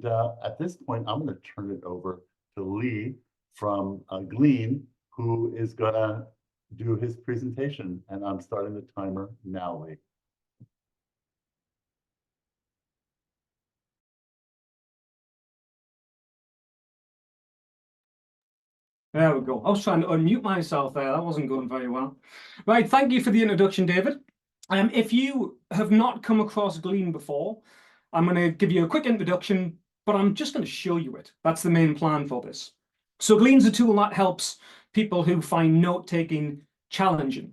And at this point, I'm going to turn it over to Lee from Glean, who is going to do his presentation. And I'm starting the timer now, Lee. There we go. I was trying to unmute myself there. That wasn't going very well. Right, thank you for the introduction, David. If you have not come across Glean before, I'm going to give you a quick introduction, but I'm just going to show you it. That's the main plan for this. So Glean's a tool that helps people who find note-taking challenging.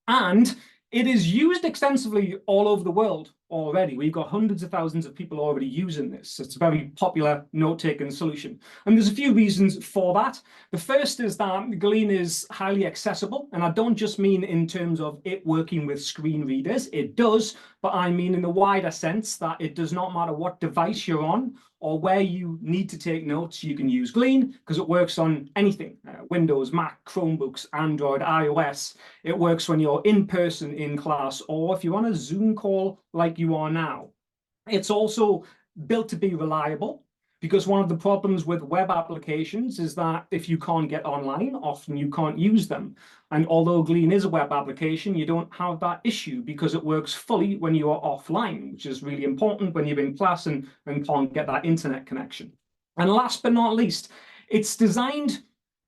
And it is used extensively all over the world already. We've got hundreds of thousands of people already using this. It's a very popular note-taking solution. And there's a few reasons for that. The first is that Glean is highly accessible. And I don't just mean in terms of it working with screen readers. It does, but I mean in the wider sense that it does not matter what device you're on or where you need to take notes, you can use Glean because it works on anything, Windows, Mac, Chromebooks, Android, iOS. It works when you're in person in class or if you're on a Zoom call like you are now. It's also built to be reliable because one of the problems with web applications is that if you can't get online, often you can't use them. And although Glean is a web application, you don't have that issue because it works fully when you are offline, which is really important when you're in class and can't get that internet connection. And last but not least, it's designed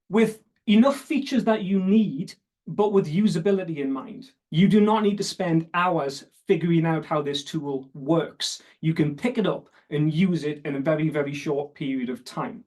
with enough features that you need, but with usability in mind. You do not need to spend hours figuring out how this tool works. You can pick it up and use it in a very, very short period of time.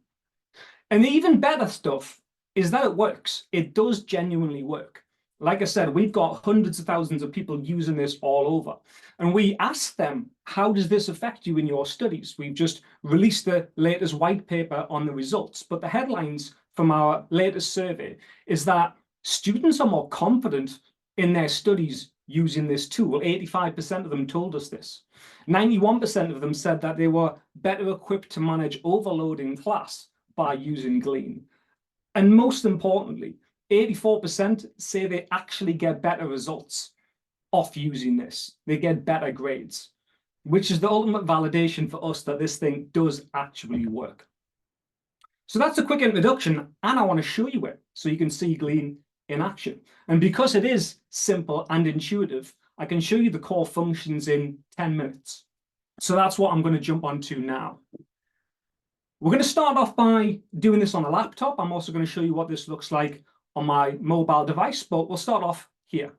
And the even better stuff is that it works. It does genuinely work. Like I said, we've got hundreds of thousands of people using this all over. And we asked them, how does this affect you in your studies? We've just released the latest white paper on the results. But the headlines from our latest survey is that students are more confident in their studies using this tool. 85% of them told us this. 91% of them said that they were better equipped to manage overload in class by using Glean. And most importantly, 84% say they actually get better results off using this. They get better grades, which is the ultimate validation for us that this thing does actually work. So that's a quick introduction, and I want to show you it so you can see Glean in action. And because it is simple and intuitive, I can show you the core functions in 10 minutes. So that's what I'm going to jump onto now. We're going to start off by doing this on a laptop. I'm also going to show you what this looks like on my mobile device, but we'll start off here.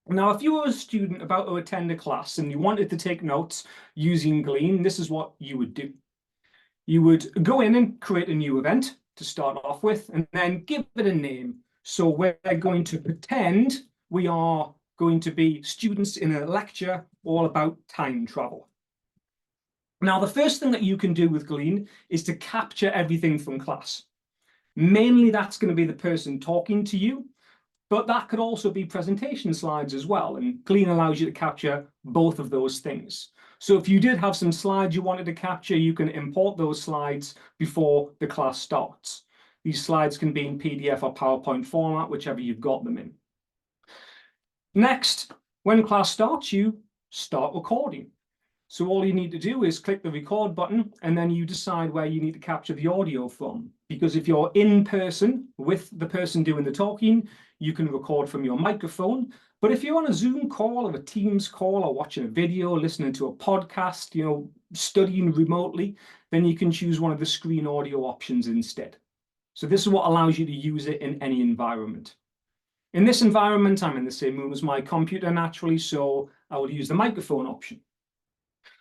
Now, if you were a student about to attend a class and you wanted to take notes using Glean, this is what you would do. You would go in and create a new event to start off with, and then give it a name. So we're going to pretend we are going to be students in a lecture all about time travel. Now, the first thing that you can do with Glean is to capture everything from class. Mainly, that's going to be the person talking to you, but that could also be presentation slides as well. And Glean allows you to capture both of those things. So if you did have some slides you wanted to capture, you can import those slides before the class starts. These slides can be in PDF or PowerPoint format, whichever you've got them in. Next, when class starts, you start recording. So all you need to do is click the record button, and then you decide where you need to capture the audio from. Because if you're in person with the person doing the talking, you can record from your microphone. But if you're on a Zoom call or a Teams call or watching a video, listening to a podcast, studying remotely, then you can choose one of the screen audio options instead. So this is what allows you to use it in any environment. In this environment, I'm in the same room as my computer naturally, so I will use the microphone option.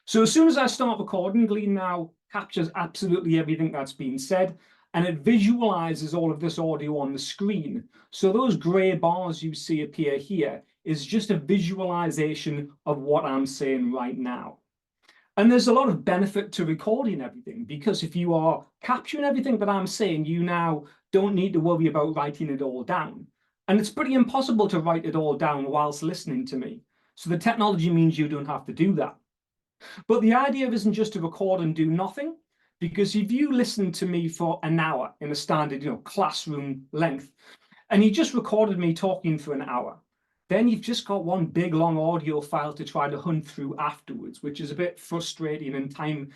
So as soon as I start recording, Glean now captures absolutely everything that's been said, and it visualizes all of this audio on the screen. So those gray bars you see appear here is just a visualization of what I'm saying right now. And there's a lot of benefit to recording everything, because if you are capturing everything that I'm saying, you now don't need to worry about writing it all down. And it's pretty impossible to write it all down whilst listening to me. So the technology means you don't have to do that. But the idea isn't just to record and do nothing, because if you listen to me for an hour in a standard, classroom length, and you just recorded me talking for an hour, then you've just got one big long audio file to try to hunt through afterwards, which is a bit frustrating and time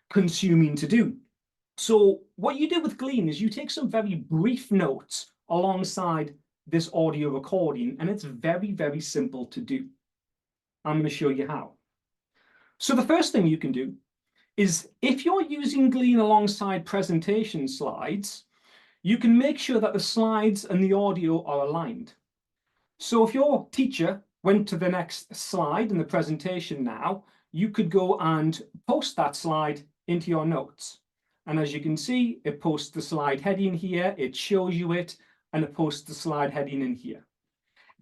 consuming to do. So what you do with Glean is you take some very brief notes alongside this audio recording, and it's very, very simple to do. I'm going to show you how. So the first thing you can do is, if you're using Glean alongside presentation slides, you can make sure that the slides and the audio are aligned. So if your teacher went to the next slide in the presentation now, you could go and post that slide into your notes. And as you can see, it posts the slide heading here, it shows you it, and it posts the slide heading in here.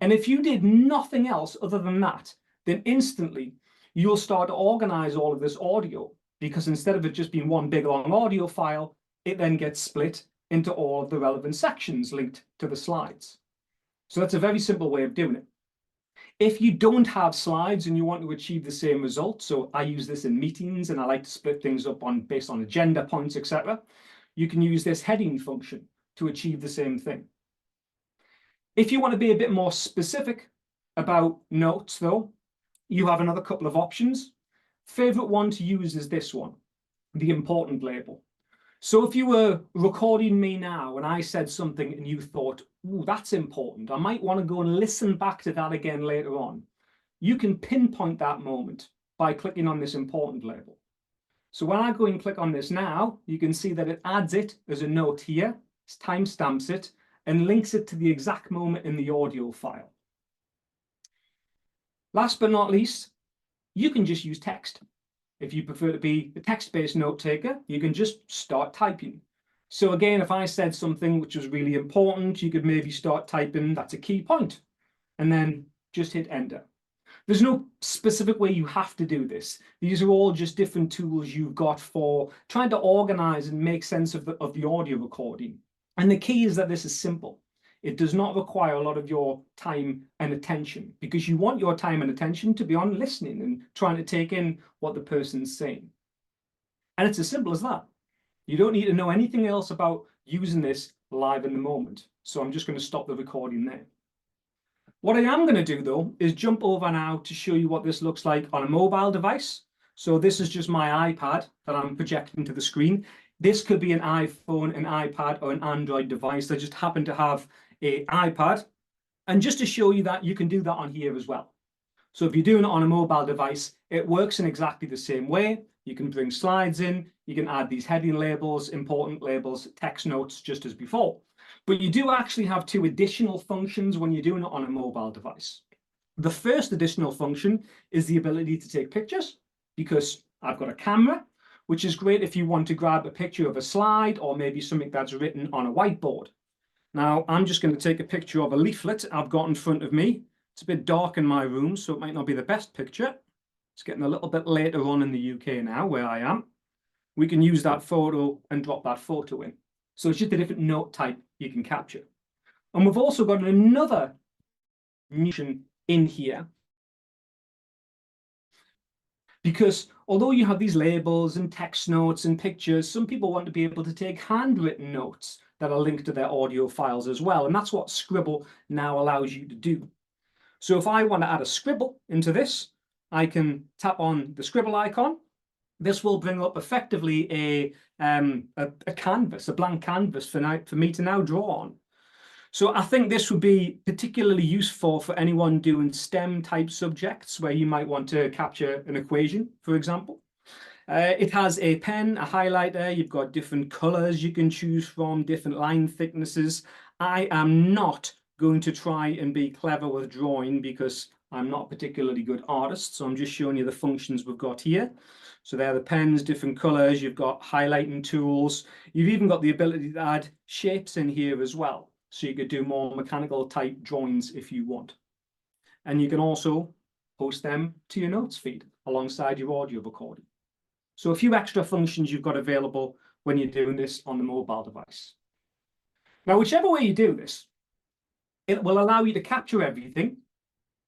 And if you did nothing else other than that, then instantly you'll start to organize all of this audio, because instead of it just being one big long audio file, it then gets split into all of the relevant sections linked to the slides. So that's a very simple way of doing it. If you don't have slides and you want to achieve the same result, so I use this in meetings and I like to split things up based on agenda points, etc., you can use this heading function to achieve the same thing. If you want to be a bit more specific about notes, though, you have another couple of options. Favorite one to use is this one, the important label. So if you were recording me now and I said something and you thought, ooh, that's important, I might want to go and listen back to that again later on, you can pinpoint that moment by clicking on this important label. So when I go and click on this now, you can see that it adds it as a note here, timestamps it, and links it to the exact moment in the audio file. Last but not least, you can just use text. If you prefer to be a text-based note taker, you can just start typing. So again, if I said something which was really important, you could maybe start typing, that's a key point, and then just hit enter. There's no specific way you have to do this. These are all just different tools you've got for trying to organize and make sense of the audio recording. And the key is that this is simple. It does not require a lot of your time and attention, because you want your time and attention to be on listening and trying to take in what the person's saying. And it's as simple as that. You don't need to know anything else about using this live in the moment. So I'm just going to stop the recording there. What I am going to do, though, is jump over now to show you what this looks like on a mobile device. So this is just my iPad that I'm projecting to the screen. This could be an iPhone, an iPad, or an Android device. I just happen to have an iPad. And just to show you that, you can do that on here as well. So if you're doing it on a mobile device, it works in exactly the same way. You can bring slides in, you can add these heading labels, important labels, text notes, just as before. But you do actually have two additional functions when you're doing it on a mobile device. The first additional function is the ability to take pictures, because I've got a camera, which is great if you want to grab a picture of a slide or maybe something that's written on a whiteboard. Now, I'm just going to take a picture of a leaflet I've got in front of me. It's a bit dark in my room, so it might not be the best picture. It's getting a little bit later on in the UK now, where I am. We can use that photo and drop that photo in. So it's just a different note type you can capture. And we've also got another function in here, because although you have these labels and text notes and pictures, some people want to be able to take handwritten notes that are linked to their audio files as well. And that's what Scribble now allows you to do. So if I want to add a scribble into this, I can tap on the scribble icon. This will bring up effectively a canvas, a blank canvas for me to now draw on. So I think this would be particularly useful for anyone doing STEM type subjects where you might want to capture an equation, for example. It has a pen, a highlighter, you've got different colors you can choose from, different line thicknesses. I am not going to try and be clever with drawing because I'm not a particularly good artist, so I'm just showing you the functions we've got here. So there are the pens, different colors, you've got highlighting tools, you've even got the ability to add shapes in here as well. So you could do more mechanical type drawings if you want. And you can also post them to your notes feed alongside your audio recording. So a few extra functions you've got available when you're doing this on the mobile device. Now, whichever way you do this, it will allow you to capture everything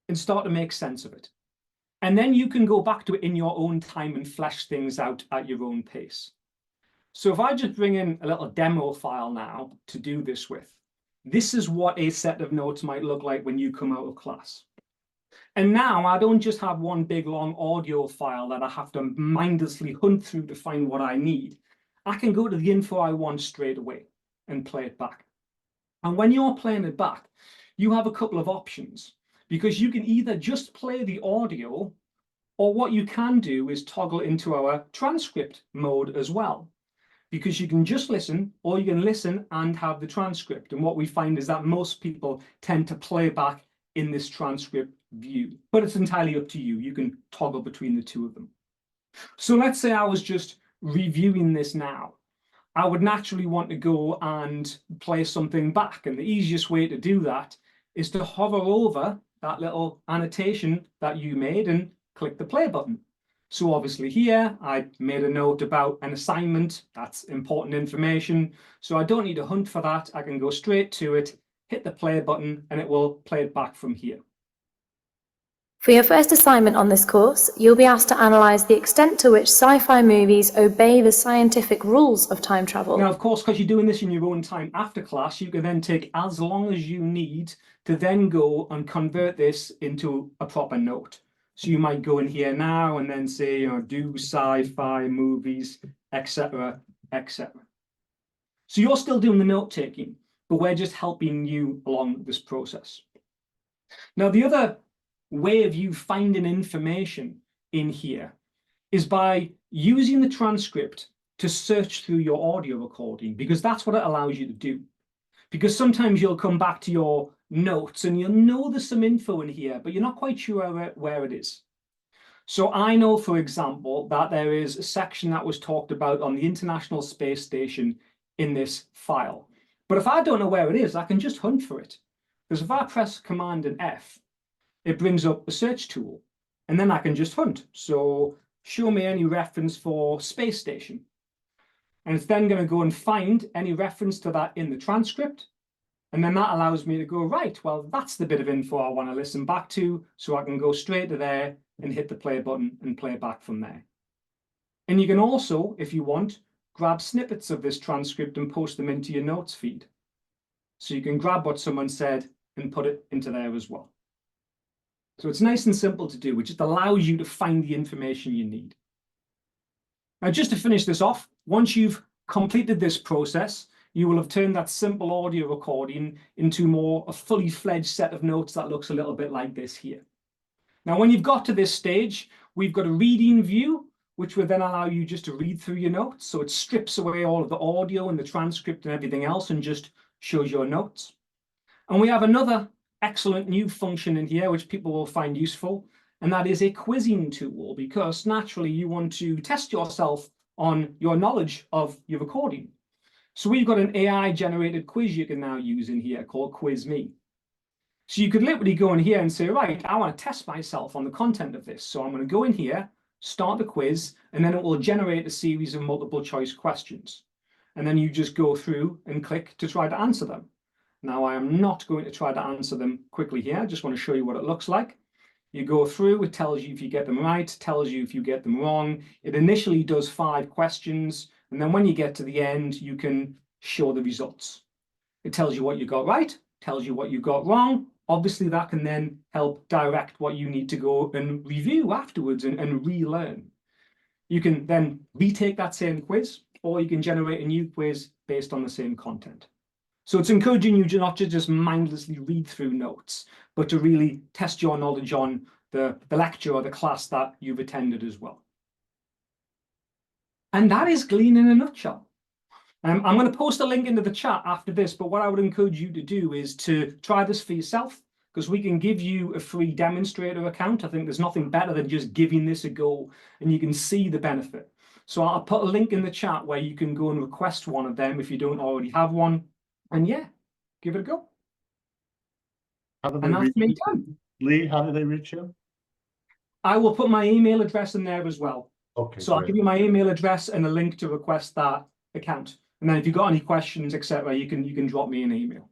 and start to make sense of it. And then you can go back to it in your own time and flesh things out at your own pace. So if I just bring in a little demo file now to do this with, this is what a set of notes might look like when you come out of class. And now I don't just have one big long audio file that I have to mindlessly hunt through to find what I need. I can go to the info I want straight away and play it back. And when you're playing it back, you have a couple of options, because you can either just play the audio, or what you can do is toggle into our transcript mode as well, because you can just listen, or you can listen and have the transcript. And what we find is that most people tend to play back in this transcript view, but it's entirely up to you. You can toggle between the two of them. So let's say I was just reviewing this now. I would naturally want to go and play something back. And the easiest way to do that is to hover over that little annotation that you made and click the play button. So obviously here, I made a note about an assignment. That's important information. So I don't need to hunt for that. I can go straight to it, hit the play button, and it will play it back from here. For your first assignment on this course, you'll be asked to analyse the extent to which sci-fi movies obey the scientific rules of time travel. Now, of course, because you're doing this in your own time after class, you can then take as long as you need to then go and convert this into a proper note. So you might go in here now and then say, do sci-fi movies, etc., etc. So you're still doing the note taking, but we're just helping you along this process. Now, the other way of you finding information in here is by using the transcript to search through your audio recording, because that's what it allows you to do. Because sometimes you'll come back to your notes and you'll know there's some info in here, but you're not quite sure where it is. So I know, for example, that there is a section that was talked about on the International Space Station in this file. But if I don't know where it is, I can just hunt for it. Because if I press Command and F, it brings up a search tool, and then I can just hunt. So show me any reference for space station. And it's then going to go and find any reference to that in the transcript. And then that allows me to go, right, well, that's the bit of info I want to listen back to. So I can go straight to there and hit the play button and play back from there. And you can also, if you want, grab snippets of this transcript and post them into your notes feed. So you can grab what someone said and put it into there as well. So it's nice and simple to do. It just allows you to find the information you need. Now, just to finish this off, once you've completed this process, you will have turned that simple audio recording into a fully fledged set of notes that looks a little bit like this here. Now, when you've got to this stage, we've got a reading view, which will then allow you just to read through your notes. So it strips away all of the audio and the transcript and everything else and just shows your notes. And we have another excellent new function in here, which people will find useful, and that is a quizzing tool, because naturally you want to test yourself on your knowledge of your recording. So we've got an AI generated quiz you can now use in here called QuizMe. So you could literally go in here and say, right, I want to test myself on the content of this. So I'm going to go in here, start the quiz, and then it will generate a series of multiple choice questions. And then you just go through and click to try to answer them. Now, I am not going to try to answer them quickly here. I just want to show you what it looks like. You go through, it tells you if you get them right, tells you if you get them wrong. It initially does 5 questions, and then when you get to the end, you can show the results. It tells you what you got right, tells you what you got wrong. Obviously, that can then help direct what you need to go and review afterwards and relearn. You can then retake that same quiz, or you can generate a new quiz based on the same content. So it's encouraging you to not just mindlessly read through notes, but to really test your knowledge on the lecture or the class that you've attended as well. And that is Glean in a nutshell. I'm going to post a link into the chat after this, but what I would encourage you to do is to try this for yourself, because we can give you a free demonstrator account. I think there's nothing better than just giving this a go, and you can see the benefit. So I'll put a link in the chat where you can go and request one of them if you don't already have one. And yeah, give it a go. And that's me done. Lee, how do they reach you? I will put my email address in there as well. Okay. So I'll give you my email address and a link to request that account. And then if you've got any questions, etc., you can drop me an email.